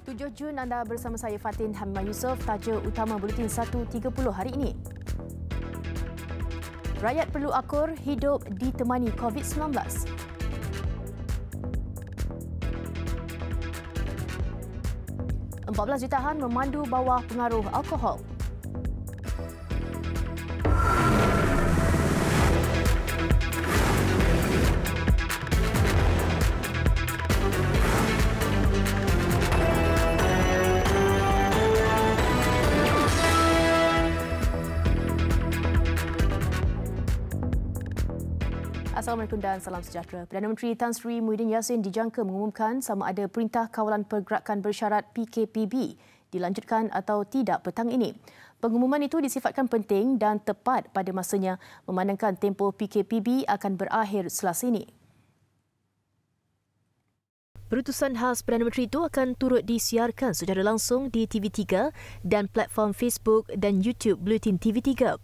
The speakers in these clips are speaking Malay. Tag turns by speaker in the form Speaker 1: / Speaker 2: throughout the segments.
Speaker 1: 7 Jun anda bersama saya Fatin Hamimah Yusof. Tajuk utama Buletin 1.30 hari ini. Rakyat perlu akur hidup ditemani COVID-19. Empat 14 ditahan memandu bawah pengaruh alkohol. Assalamualaikum dan salam sejahtera. Perdana Menteri Tan Sri Muhyiddin Yassin dijangka mengumumkan sama ada Perintah Kawalan Pergerakan Bersyarat PKPB dilanjutkan atau tidak petang ini. Pengumuman itu disifatkan penting dan tepat pada masanya memandangkan tempoh PKPB akan berakhir Selasa ini. Perutusan khas Perdana Menteri itu akan turut disiarkan secara langsung di TV3 dan platform Facebook dan YouTube Buletin TV3.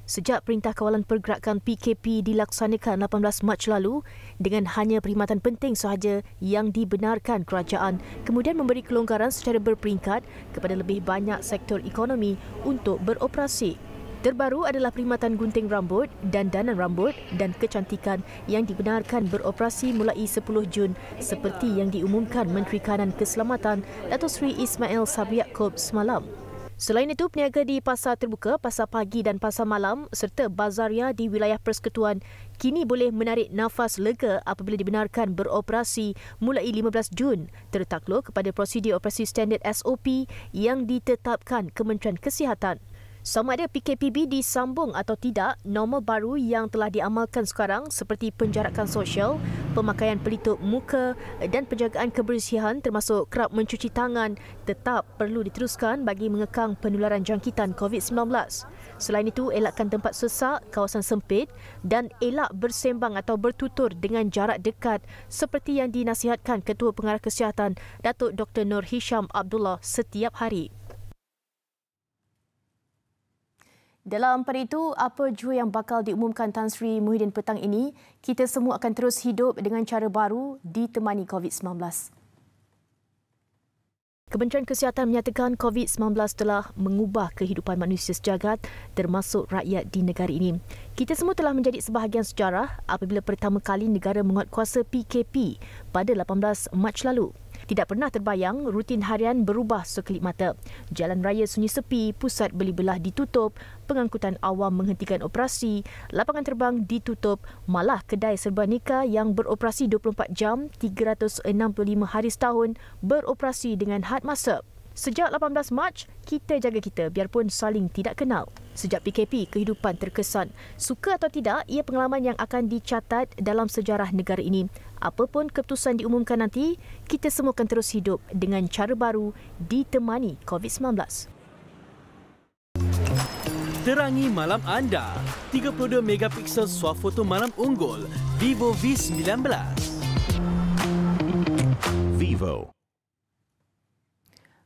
Speaker 1: Sejak Perintah Kawalan Pergerakan PKP dilaksanakan 18 Mac lalu dengan hanya perkhidmatan penting sahaja yang dibenarkan kerajaan, kemudian memberi kelonggaran secara berperingkat kepada lebih banyak sektor ekonomi untuk beroperasi. Terbaru adalah perkhidmatan gunting rambut, dandanan rambut dan kecantikan yang dibenarkan beroperasi mulai 10 Jun seperti yang diumumkan Menteri Kanan Keselamatan Dato' Sri Ismail Sabri Yaakob semalam. Selain itu, peniaga di pasar terbuka, pasar pagi dan pasar malam serta bazaria di wilayah persekutuan kini boleh menarik nafas lega apabila dibenarkan beroperasi mulai 15 Jun tertakluk kepada prosedur operasi standard SOP yang ditetapkan Kementerian Kesihatan. Sama ada PKPB disambung atau tidak, norma baru yang telah diamalkan sekarang seperti penjarakan sosial, pemakaian pelitup muka dan penjagaan kebersihan termasuk kerap mencuci tangan tetap perlu diteruskan bagi mengekang penularan jangkitan COVID-19. Selain itu, elakkan tempat sesak, kawasan sempit dan elak bersembang atau bertutur dengan jarak dekat seperti yang dinasihatkan Ketua Pengarah Kesihatan Datuk Dr. Nur Hisham Abdullah setiap hari. Dalam pada itu, apa jua yang bakal diumumkan Tan Sri Muhyiddin petang ini, kita semua akan terus hidup dengan cara baru ditemani COVID-19. Kementerian Kesihatan menyatakan COVID-19 telah mengubah kehidupan manusia sejagat termasuk rakyat di negara ini. Kita semua telah menjadi sebahagian sejarah apabila pertama kali negara menguatkuasa PKP pada 18 Mac lalu. Tidak pernah terbayang rutin harian berubah sekelip mata. Jalan raya sunyi sepi, pusat beli belah ditutup, pengangkutan awam menghentikan operasi, lapangan terbang ditutup, malah kedai serba nikah yang beroperasi 24 jam, 365 hari setahun beroperasi dengan had masa. Sejak 18 Mac, kita jaga kita biarpun saling tidak kenal. Sejak PKP, kehidupan terkesan. Suka atau tidak, ia pengalaman yang akan dicatat dalam sejarah negara ini. Apapun keputusan diumumkan nanti, kita semua akan terus hidup dengan cara baru ditemani COVID-19.
Speaker 2: Terangi malam anda. 32 megapiksel swafoto malam unggul. Vivo V19. Vivo.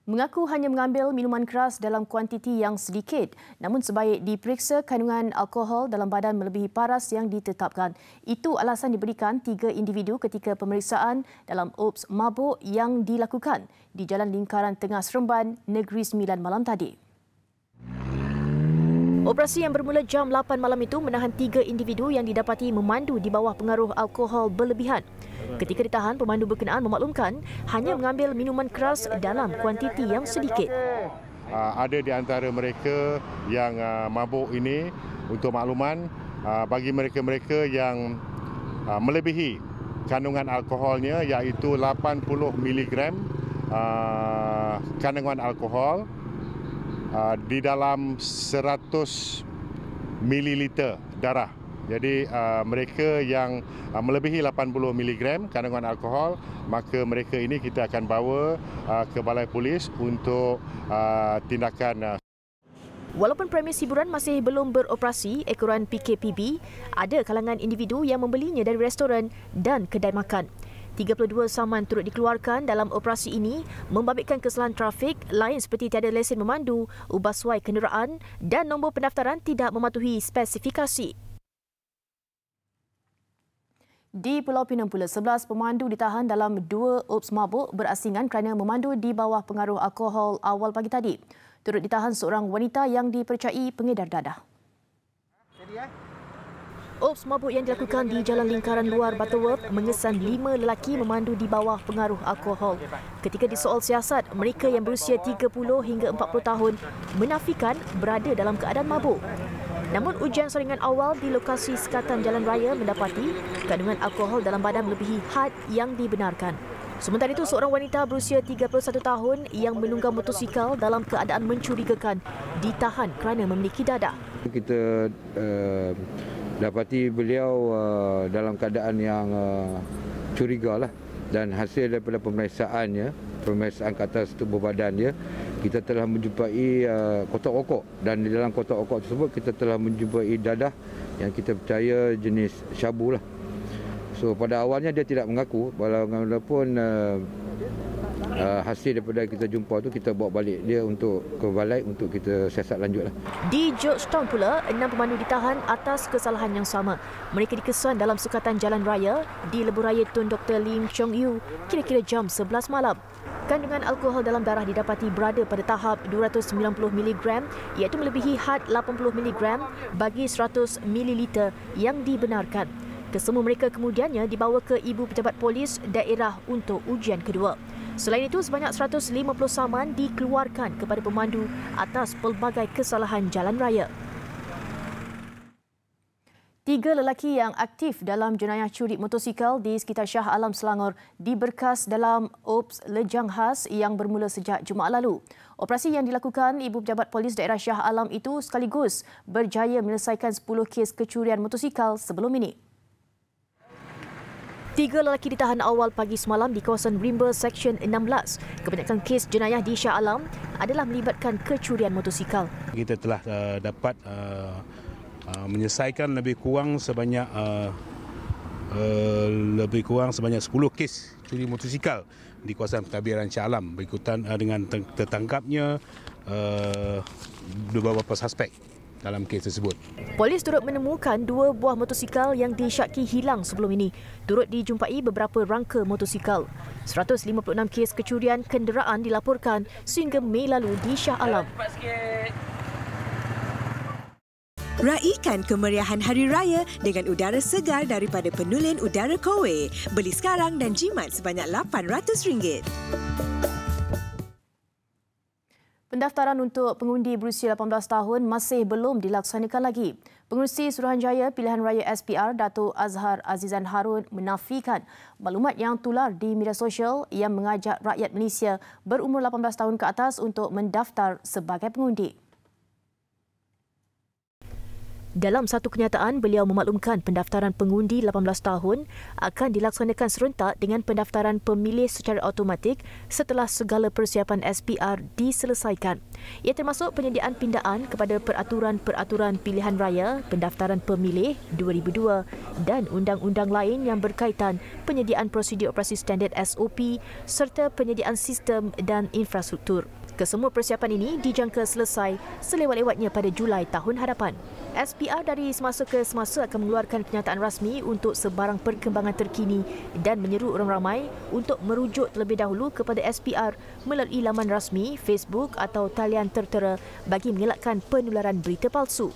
Speaker 1: Mengaku hanya mengambil minuman keras dalam kuantiti yang sedikit, namun sebaik diperiksa kandungan alkohol dalam badan melebihi paras yang ditetapkan. Itu alasan diberikan 3 individu ketika pemeriksaan dalam ops mabuk yang dilakukan di Jalan Lingkaran Tengah Seremban, Negeri Sembilan malam tadi. Operasi yang bermula jam 8 malam itu menahan 3 individu yang didapati memandu di bawah pengaruh alkohol berlebihan. Ketika ditahan, pemandu berkenaan memaklumkan hanya mengambil minuman keras dalam kuantiti yang sedikit.
Speaker 3: Ada di antara mereka yang mabuk ini, untuk makluman, bagi mereka-mereka yang melebihi kandungan alkoholnya iaitu 80 mg kandungan alkohol di dalam 100 ml darah. Jadi mereka yang melebihi 80 mg kandungan alkohol, maka mereka ini kita akan bawa ke balai polis untuk tindakan.
Speaker 1: Walaupun premis hiburan masih belum beroperasi, ekoran PKPB, ada kalangan individu yang membelinya dari restoran dan kedai makan. 32 saman turut dikeluarkan dalam operasi ini membabitkan kesalahan trafik lain seperti tiada lesen memandu, ubah suai kenderaan dan nombor pendaftaran tidak mematuhi spesifikasi. Di Pulau Pinang pula, 11 pemandu ditahan dalam 2 ops mabuk berasingan kerana memandu di bawah pengaruh alkohol awal pagi tadi. Turut ditahan seorang wanita yang dipercayai pengedar dadah. Ops mabuk yang dilakukan di Jalan Lingkaran Luar Butterworth mengesan 5 lelaki memandu di bawah pengaruh alkohol. Ketika disoal siasat, mereka yang berusia 30 hingga 40 tahun menafikan berada dalam keadaan mabuk. Namun ujian saringan awal di lokasi sekatan jalan raya mendapati kandungan alkohol dalam badan melebihi had yang dibenarkan. Sementara itu, seorang wanita berusia 31 tahun yang menunggang motosikal dalam keadaan mencurigakan ditahan kerana memiliki dadah.
Speaker 4: Kita dapati beliau dalam keadaan yang curigalah, dan hasil daripada pemeriksaan ke atas tubuh badan dia, kita telah menjumpai kotak rokok, dan di dalam kotak rokok tersebut kita telah menjumpai dadah yang kita percaya jenis syabu lah. So pada awalnya dia tidak mengaku, walaupun hasil daripada kita jumpa tu kita bawa balik dia untuk ke balai untuk kita siasat lanjutlah.
Speaker 1: Di Georgetown pula, 6 pemandu ditahan atas kesalahan yang sama. Mereka dikesan dalam sukatan jalan raya di Lebuhraya Tun Dr. Lim Chong Yu kira-kira jam 11 malam. Kandungan alkohol dalam darah didapati berada pada tahap 290 mg iaitu melebihi had 80 mg bagi 100 ml yang dibenarkan. Kesemua mereka kemudiannya dibawa ke Ibu Pejabat Polis Daerah untuk ujian kedua. Selain itu, sebanyak 150 saman dikeluarkan kepada pemandu atas pelbagai kesalahan jalan raya. 3 lelaki yang aktif dalam jenayah curi motosikal di sekitar Shah Alam, Selangor diberkas dalam Ops Lejang Khas yang bermula sejak Jumaat lalu. Operasi yang dilakukan Ibu Pejabat Polis Daerah Shah Alam itu sekaligus berjaya menyelesaikan 10 kes kecurian motosikal sebelum ini. 3 lelaki ditahan awal pagi semalam di kawasan Rimba Seksyen 16. Kebanyakan kes jenayah di Shah Alam adalah melibatkan kecurian motosikal.
Speaker 5: Kita telah dapat menyelesaikan lebih kurang sebanyak 10 kes curi motosikal di kawasan pentadbiran Shah Alam berikutan dengan tertangkapnya beberapa suspek dalam kes tersebut.
Speaker 1: Polis turut menemukan 2 buah motosikal yang disyaki hilang sebelum ini. Turut dijumpai beberapa rangka motosikal. 156 kes kecurian kenderaan dilaporkan sehingga Mei lalu di Shah Alam.
Speaker 6: Raikan kemeriahan Hari Raya dengan udara segar daripada Penulen Udara Kowe. Beli sekarang dan jimat sebanyak RM800.
Speaker 1: Pendaftaran untuk pengundi berusia 18 tahun masih belum dilaksanakan lagi. Pengerusi Suruhanjaya Pilihan Raya SPR, Dato' Azhar Azizan Harun menafikan maklumat yang tular di media sosial yang mengajak rakyat Malaysia berumur 18 tahun ke atas untuk mendaftar sebagai pengundi. Dalam satu kenyataan, beliau memaklumkan pendaftaran pengundi 18 tahun akan dilaksanakan serentak dengan pendaftaran pemilih secara automatik setelah segala persiapan SPR diselesaikan. Ia termasuk penyediaan pindaan kepada peraturan-peraturan pilihan raya, pendaftaran pemilih 2002 dan undang-undang lain yang berkaitan penyediaan prosedur operasi standard SOP serta penyediaan sistem dan infrastruktur. Kesemua persiapan ini dijangka selesai selewat-lewatnya pada Julai tahun hadapan. SPR dari semasa ke semasa akan mengeluarkan kenyataan rasmi untuk sebarang perkembangan terkini dan menyeru orang ramai untuk merujuk terlebih dahulu kepada SPR melalui laman rasmi, Facebook atau talian tertera bagi mengelakkan penularan berita palsu.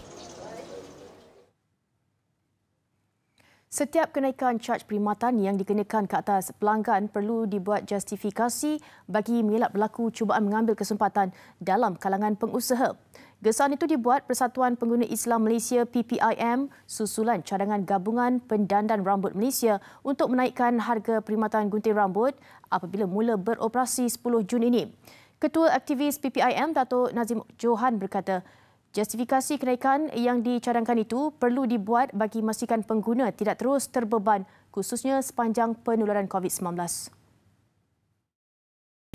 Speaker 1: Setiap kenaikan caj perkhidmatan yang dikenakan ke atas pelanggan perlu dibuat justifikasi bagi mengelak berlaku cubaan mengambil kesempatan dalam kalangan pengusaha. Gesaan itu dibuat Persatuan Pengguna Islam Malaysia PPIM susulan cadangan gabungan pendandan rambut Malaysia untuk menaikkan harga perkhidmatan gunting rambut apabila mula beroperasi 10 Jun ini. Ketua Aktivis PPIM Dato' Nazim Johan berkata, justifikasi kenaikan yang dicadangkan itu perlu dibuat bagi memastikan pengguna tidak terus terbeban khususnya sepanjang penularan COVID-19.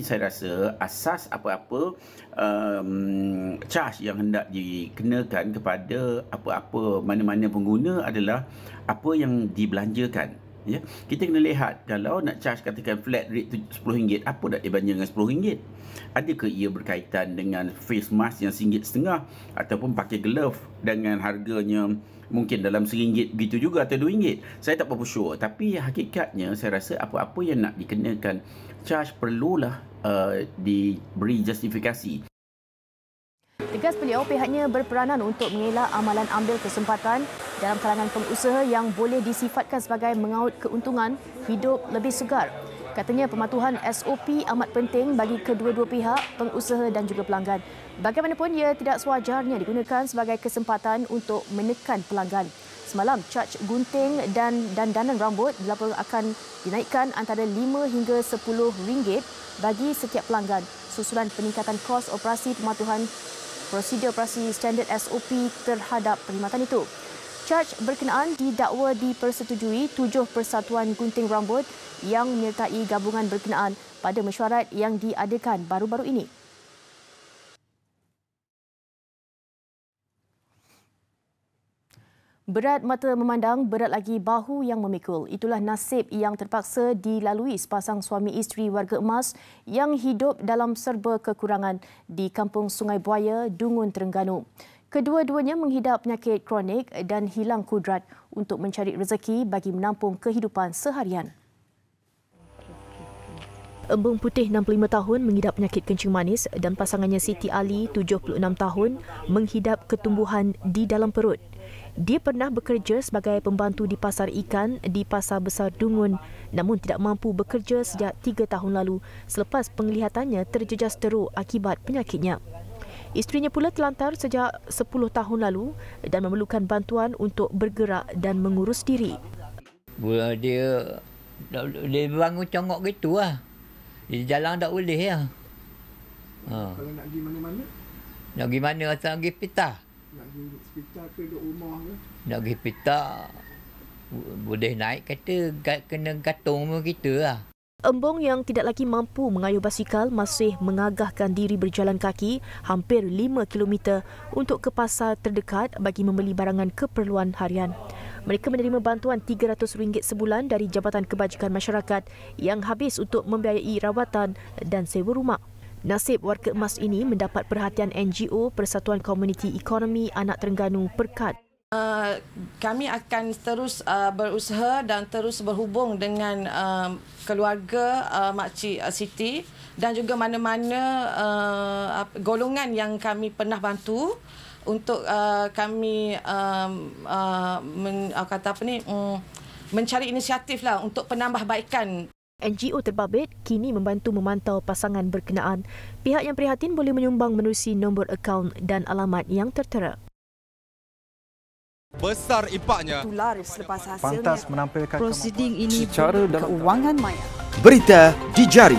Speaker 7: Saya rasa asas apa-apa charge yang hendak dikenakan kepada apa-apa mana-mana pengguna adalah apa yang dibelanjakan. Ya, kita kena lihat kalau nak charge katakan flat rate RM10, apa nak dibanding dengan RM10? Adakah ia berkaitan dengan face mask yang RM1.50 ataupun pakai glove dengan harganya Mungkin dalam RM1 begitu juga atau RM2. Saya tak berapa sure. Tapi hakikatnya saya rasa apa-apa yang nak dikenakan charge perlulah diberi justifikasi.
Speaker 1: Tegas beliau, pihaknya berperanan untuk mengelak amalan ambil kesempatan dalam kalangan pengusaha yang boleh disifatkan sebagai mengaut keuntungan hidup lebih segar. Katanya pematuhan SOP amat penting bagi kedua-dua pihak, pengusaha dan juga pelanggan. Bagaimanapun, ia tidak sewajarnya digunakan sebagai kesempatan untuk menekan pelanggan. Semalam, caj gunting dan dandanan rambut dilaporkan akan dinaikkan antara RM5 hingga RM10 bagi setiap pelanggan susulan peningkatan kos operasi pematuhan prosedur operasi standard SOP terhadap perkhidmatan itu. Caj berkenaan didakwa dipersetujui 7 persatuan gunting rambut yang menyertai gabungan berkenaan pada mesyuarat yang diadakan baru-baru ini. Berat mata memandang, berat lagi bahu yang memikul. Itulah nasib yang terpaksa dilalui sepasang suami isteri warga emas yang hidup dalam serba kekurangan di Kampung Sungai Buaya, Dungun, Terengganu. Kedua-duanya menghidap penyakit kronik dan hilang kudrat untuk mencari rezeki bagi menampung kehidupan seharian. Embung Putih 65 tahun mengidap penyakit kencing manis dan pasangannya Siti Ali 76 tahun mengidap ketumbuhan di dalam perut. Dia pernah bekerja sebagai pembantu di pasar ikan di Pasar Besar Dungun namun tidak mampu bekerja sejak 3 tahun lalu selepas penglihatannya terjejas teruk akibat penyakitnya. Isterinya pula terlantar sejak 10 tahun lalu dan memerlukan bantuan untuk bergerak dan mengurus diri.
Speaker 8: Dia bangun congok gitu lah. Dia jalan tak boleh lah.
Speaker 9: Kalau nak pergi mana-mana?
Speaker 8: Nak pergi mana asal pergi pitah?
Speaker 9: Nak pergi hospital ke duduk rumah ke?
Speaker 8: Nak pergi pitah boleh naik kereta, kena gantung kita lah.
Speaker 1: Embong yang tidak lagi mampu mengayuh basikal masih mengagahkan diri berjalan kaki hampir 5 km untuk ke pasar terdekat bagi membeli barangan keperluan harian. Mereka menerima bantuan RM300 sebulan dari Jabatan Kebajikan Masyarakat yang habis untuk membiayai rawatan dan sewa rumah. Nasib warga emas ini mendapat perhatian NGO Persatuan Komuniti Ekonomi Anak Terengganu Perkat.
Speaker 10: Kami akan terus berusaha dan terus berhubung dengan keluarga Makcik Siti dan juga mana-mana golongan yang kami pernah bantu untuk kami mencari inisiatif lah untuk penambahbaikan.
Speaker 1: NGO terbabit kini membantu memantau pasangan berkenaan. Pihak yang prihatin boleh menyumbang menerusi nombor akaun dan alamat yang tertera.
Speaker 11: Besar impaknya.
Speaker 12: Tular selepas hasilnya.
Speaker 11: Pantas menampilkan
Speaker 12: prosiding ini
Speaker 11: secara dalam
Speaker 12: keuangan maya.
Speaker 13: Berita di jari.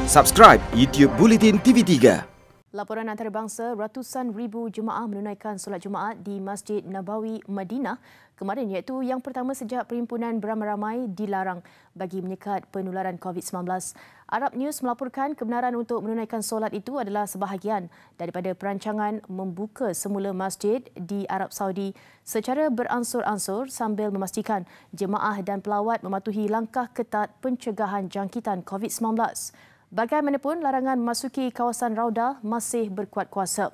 Speaker 13: Subscribe YouTube Bulletin TV3.
Speaker 1: Laporan antarabangsa, ratusan ribu jemaah menunaikan solat Jumaat di Masjid Nabawi, Madinah kemarin iaitu yang pertama sejak perhimpunan beramai-ramai dilarang bagi menyekat penularan COVID-19. Arab News melaporkan kebenaran untuk menunaikan solat itu adalah sebahagian daripada perancangan membuka semula masjid di Arab Saudi secara beransur-ansur sambil memastikan jemaah dan pelawat mematuhi langkah ketat pencegahan jangkitan COVID-19. Bagaimanapun, larangan memasuki kawasan Raudah masih berkuat kuasa.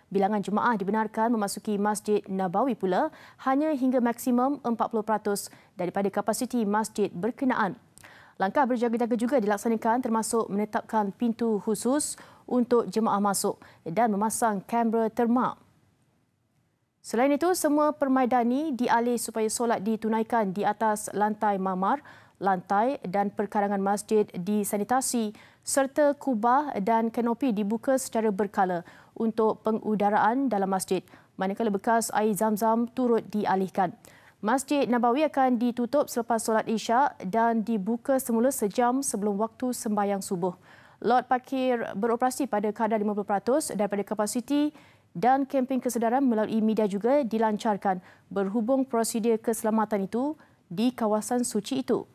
Speaker 1: Bilangan jemaah dibenarkan memasuki Masjid Nabawi pula hanya hingga maksimum 40% daripada kapasiti masjid berkenaan. Langkah berjaga-jaga juga dilaksanakan termasuk menetapkan pintu khusus untuk jemaah masuk dan memasang kamera termak. Selain itu, semua permaidani dialih supaya solat ditunaikan di atas lantai mamar, lantai dan perkarangan masjid disanitasi serta kubah dan kanopi dibuka secara berkala untuk pengudaraan dalam masjid, manakala bekas air zam-zam turut dialihkan. Masjid Nabawi akan ditutup selepas solat Isyak dan dibuka semula sejam sebelum waktu sembahyang subuh. Lot parkir beroperasi pada kadar 50% daripada kapasiti dan kemping kesedaran melalui media juga dilancarkan berhubung prosedur keselamatan itu di kawasan suci itu.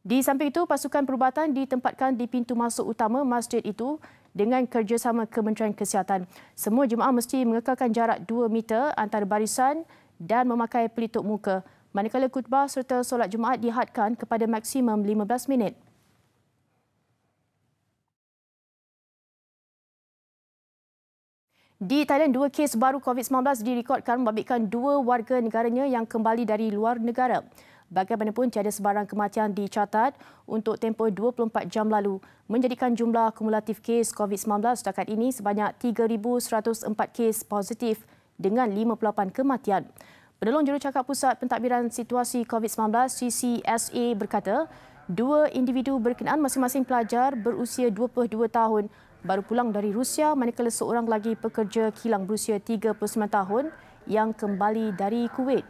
Speaker 1: Di samping itu, pasukan perubatan ditempatkan di pintu masuk utama masjid itu dengan kerjasama Kementerian Kesihatan. Semua jemaah mesti mengekalkan jarak 2 meter antara barisan dan memakai pelitup muka. Manakala khutbah serta solat Jumaat dihadkan kepada maksimum 15 minit. Di Thailand, 2 kes baru COVID-19 direkodkan membabitkan 2 warga negaranya yang kembali dari luar negara. Bagaimanapun, tiada sebarang kematian dicatat untuk tempoh 24 jam lalu, menjadikan jumlah kumulatif kes COVID-19 setakat ini sebanyak 3,104 kes positif dengan 58 kematian. Penolong Jurucakap Pusat Pentadbiran Situasi COVID-19 CCSA berkata, 2 individu berkenaan masing-masing pelajar berusia 22 tahun baru pulang dari Rusia, manakala seorang lagi pekerja kilang berusia 39 tahun yang kembali dari Kuwait.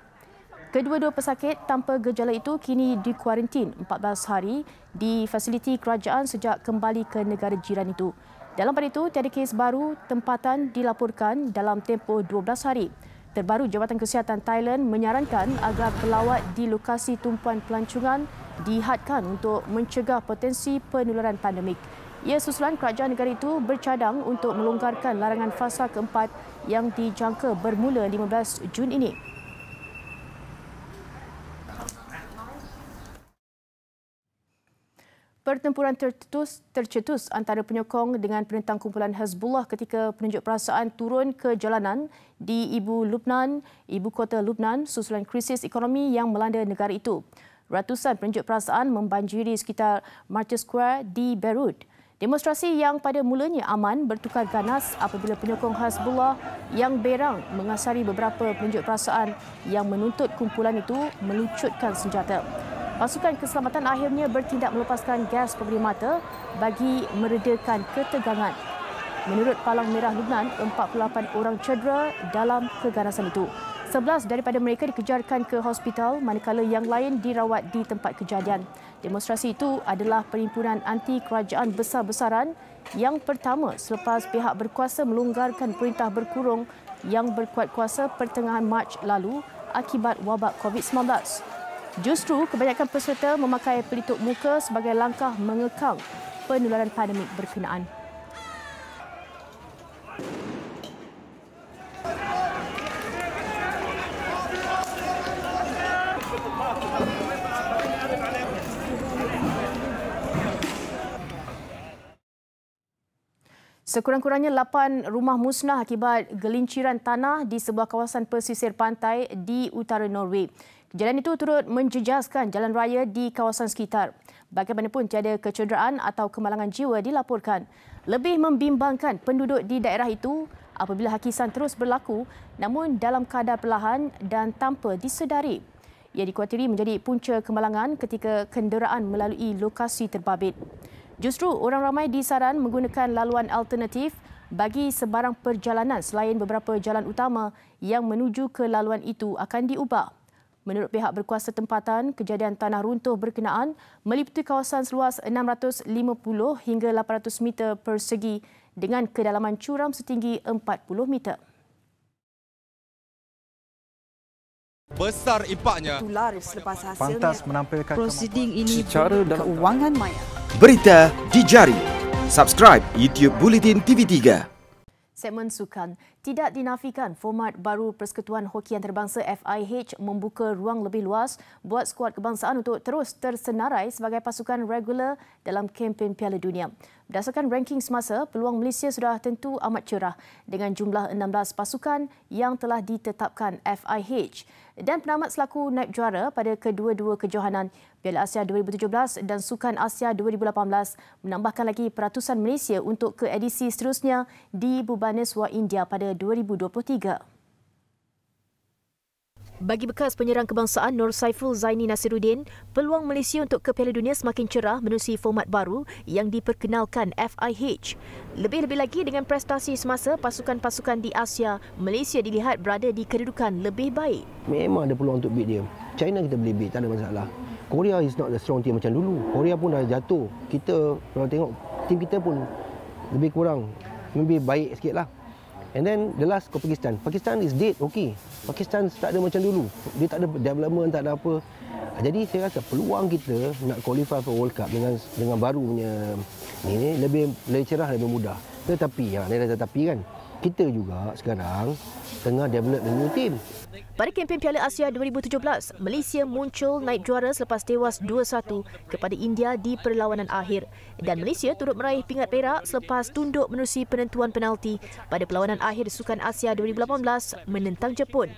Speaker 1: Kedua-dua pesakit tanpa gejala itu kini dikuarantin 14 hari di fasiliti kerajaan sejak kembali ke negara jiran itu. Dalam pada itu, tiada kes baru tempatan dilaporkan dalam tempoh 12 hari. Terbaru, Jabatan Kesihatan Thailand menyarankan agar pelawat di lokasi tumpuan pelancongan dihadkan untuk mencegah potensi penularan pandemik. Ia susulan kerajaan negara itu bercadang untuk melonggarkan larangan fasa keempat yang dijangka bermula 15 Jun ini. Pertempuran tercetus antara penyokong dengan penentang kumpulan Hezbollah ketika penunjuk perasaan turun ke jalanan di ibu kota Lebanon susulan krisis ekonomi yang melanda negara itu. Ratusan penunjuk perasaan membanjiri sekitar Martyrs Square di Beirut. Demonstrasi yang pada mulanya aman bertukar ganas apabila penyokong Hezbollah yang berang mengasari beberapa penunjuk perasaan yang menuntut kumpulan itu melucutkan senjata. Pasukan keselamatan akhirnya bertindak melepaskan gas pemberi mata bagi meredakan ketegangan. Menurut Palang Merah Lebanon, 48 orang cedera dalam keganasan itu. 11 daripada mereka dikejarkan ke hospital manakala yang lain dirawat di tempat kejadian. Demonstrasi itu adalah perhimpunan anti kerajaan besar-besaran yang pertama selepas pihak berkuasa melonggarkan perintah berkurung yang berkuat kuasa pertengahan Mac lalu akibat wabak COVID-19. Justru kebanyakan peserta memakai pelitup muka sebagai langkah mengekang penularan pandemik berkenaan. Sekurang-kurangnya 8 rumah musnah akibat gelinciran tanah di sebuah kawasan pesisir pantai di utara Norway. Kejadian itu turut menjejaskan jalan raya di kawasan sekitar. Bagaimanapun, tiada kecederaan atau kemalangan jiwa dilaporkan. Lebih membimbangkan penduduk di daerah itu apabila hakisan terus berlaku namun dalam kadar perlahan dan tanpa disedari. Ia dikuatiri menjadi punca kemalangan ketika kenderaan melalui lokasi terbabit. Justru orang ramai disaran menggunakan laluan alternatif bagi sebarang perjalanan selain beberapa jalan utama yang menuju ke laluan itu akan diubah. Menurut pihak berkuasa tempatan, kejadian tanah runtuh berkenaan meliputi kawasan seluas 650 hingga 800 meter persegi dengan kedalaman curam setinggi 40 meter.
Speaker 11: Besar impaknya.
Speaker 12: Selepas hasilnya,
Speaker 11: pantas menampilkan
Speaker 12: prosiding ini
Speaker 13: secara dalam
Speaker 12: keuangan maya.
Speaker 13: Berita di jari. Subscribe YouTube Bulletin TV3.
Speaker 1: Segmen sukan. Tidak dinafikan format baru Persekutuan Hoki Antarabangsa FIH membuka ruang lebih luas buat skuad kebangsaan untuk terus tersenarai sebagai pasukan regular dalam kempen Piala Dunia. Berdasarkan ranking semasa, peluang Malaysia sudah tentu amat cerah dengan jumlah 16 pasukan yang telah ditetapkan FIH. Dan penamat selaku naib juara pada kedua-dua kejohanan Piala Asia 2017 dan Sukan Asia 2018 menambahkan lagi peratusan Malaysia untuk ke edisi seterusnya di Bhubaneswar, India pada 2023. Bagi bekas penyerang kebangsaan Nur Saiful Zaini Nasiruddin, peluang Malaysia untuk ke Piala Dunia semakin cerah menerusi format baru yang diperkenalkan FIH. Lebih-lebih lagi dengan prestasi semasa pasukan-pasukan di Asia, Malaysia dilihat berada di kedudukan lebih baik.
Speaker 14: Memang ada peluang untuk beat dia. China kita boleh beat, tak ada masalah. Korea is not the strong team macam dulu. Korea pun dah jatuh. Kita kalau tengok tim kita pun lebih kurang, lebih baik sikit lah. And then the last ke Pakistan. Pakistan is dead, okay. Pakistan tak ada macam dulu. Dia tak ada development, tak ada apa. Jadi saya rasa peluang kita nak qualify for World Cup dengan barunya ni lebih cerah, lebih mudah. Tetapi, ni ada tetapi kan. kita juga sekarang tengah develop a new team.
Speaker 1: Pada kempen Piala Asia 2017, Malaysia muncul naik juara selepas tewas 2-1 kepada India di perlawanan akhir dan Malaysia turut meraih pingat perak selepas tunduk menerusi penentuan penalti pada perlawanan akhir Sukan Asia 2018 menentang Jepun.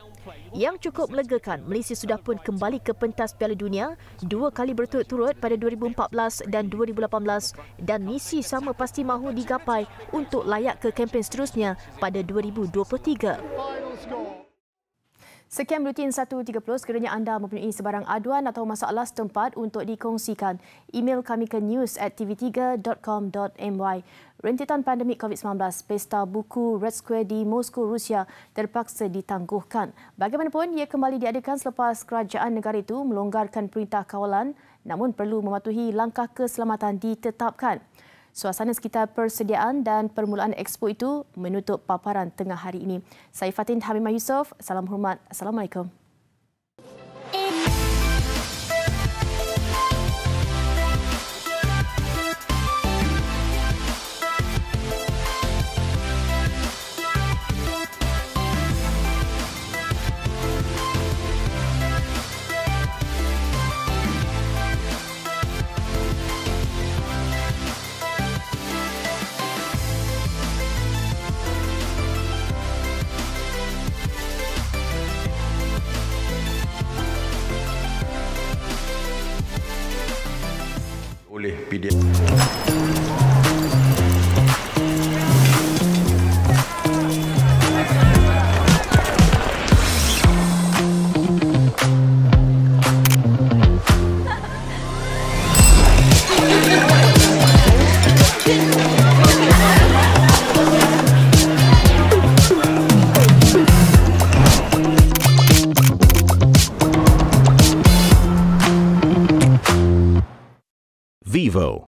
Speaker 1: Yang cukup melegakan, Malaysia sudah pun kembali ke pentas Piala Dunia 2 kali berturut-turut pada 2014 dan 2018 dan misi sama pasti mahu digapai untuk layak ke kempen seterusnya pada 2023. Sekian Buletin 1.30. Sekiranya anda mempunyai sebarang aduan atau masalah setempat untuk dikongsikan, email kami ke news@tv3.com.my. Rentetan pandemik COVID-19, Pesta Buku Red Square di Moskow, Rusia terpaksa ditangguhkan. Bagaimanapun, ia kembali diadakan selepas kerajaan negara itu melonggarkan perintah kawalan namun perlu mematuhi langkah keselamatan ditetapkan. Suasana sekitar persediaan dan permulaan expo itu menutup paparan tengah hari ini. Saya Fatin Hamimah Yusof. Salam hormat. Assalamualaikum.
Speaker 12: Oleh PDF.
Speaker 15: Vivo.